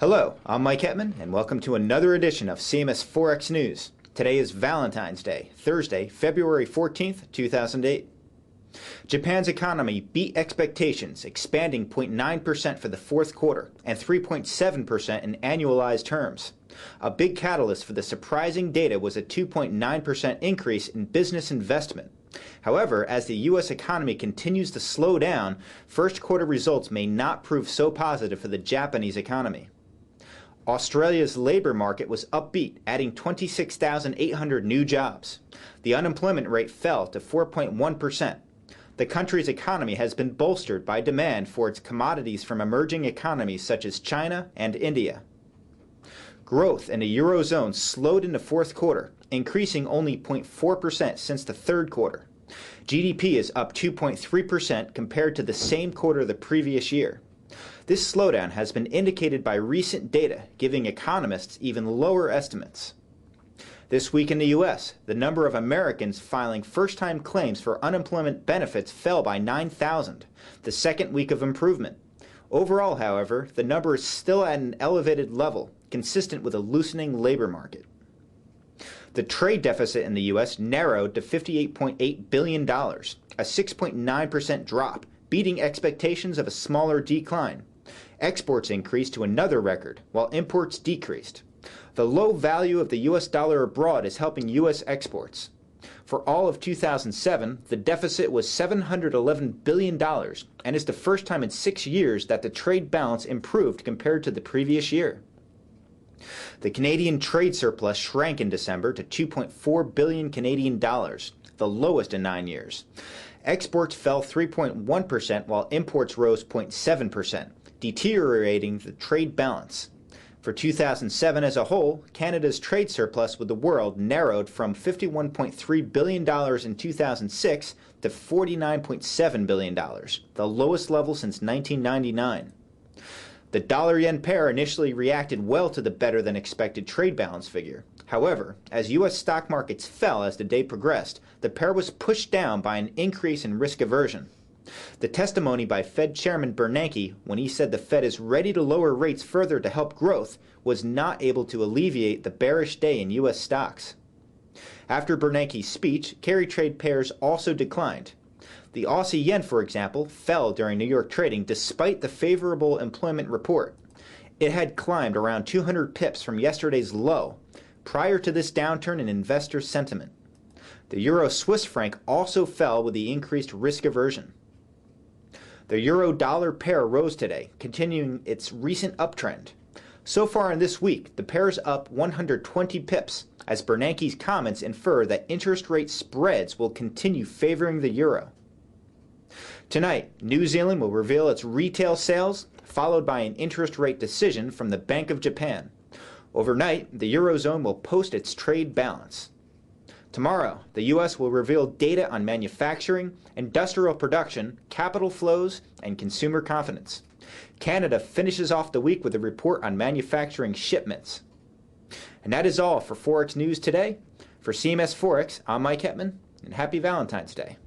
Hello, I'm Mike Hetman, and welcome to another edition of CMS Forex News. Today is Valentine's Day, Thursday, February 14th, 2008. Japan's economy beat expectations, expanding 0.9% for the fourth quarter and 3.7% in annualized terms. A big catalyst for the surprising data was a 2.9% increase in business investment. However, as the U.S. economy continues to slow down, first quarter results may not prove so positive for the Japanese economy. Australia's labor market was upbeat, adding 26,800 new jobs. The unemployment rate fell to 4.1%. The country's economy has been bolstered by demand for its commodities from emerging economies such as China and India. Growth in the Eurozone slowed in the fourth quarter, increasing only 0.4% since the third quarter. GDP is up 2.3% compared to the same quarter the previous year. This slowdown has been indicated by recent data, giving economists even lower estimates. This week in the U.S., the number of Americans filing first-time claims for unemployment benefits fell by 9,000, the second week of improvement. Overall, however, the number is still at an elevated level, consistent with a loosening labor market. The trade deficit in the U.S. narrowed to $58.8 billion, a 6.9% drop, beating expectations of a smaller decline. Exports increased to another record, while imports decreased. The low value of the U.S. dollar abroad is helping U.S. exports. For all of 2007, the deficit was $711 billion, and is the first time in 6 years that the trade balance improved compared to the previous year. The Canadian trade surplus shrank in December to 2.4 billion Canadian dollars, the lowest in 9 years. Exports fell 3.1%, while imports rose 0.7%, deteriorating the trade balance. For 2007 as a whole, Canada's trade surplus with the world narrowed from $51.3 billion in 2006 to $49.7 billion, the lowest level since 1999. The dollar-yen pair initially reacted well to the better-than-expected trade balance figure. However, as U.S. stock markets fell as the day progressed, the pair was pushed down by an increase in risk aversion. The testimony by Fed Chairman Bernanke, when he said the Fed is ready to lower rates further to help growth, was not able to alleviate the bearish day in U.S. stocks. After Bernanke's speech, carry trade pairs also declined. The Aussie yen, for example, fell during New York trading despite the favorable employment report. It had climbed around 200 pips from yesterday's low, prior to this downturn in investor sentiment. The euro-Swiss franc also fell with the increased risk aversion. The euro-dollar pair rose today, continuing its recent uptrend. So far in this week, the pair is up 120 pips, as Bernanke's comments infer that interest rate spreads will continue favoring the euro. Tonight, New Zealand will reveal its retail sales, followed by an interest rate decision from the Bank of Japan. Overnight, the Eurozone will post its trade balance. Tomorrow, the U.S. will reveal data on manufacturing, industrial production, capital flows, and consumer confidence. Canada finishes off the week with a report on manufacturing shipments. And that is all for Forex News today. For CMS Forex, I'm Mike Hetman, and happy Valentine's Day.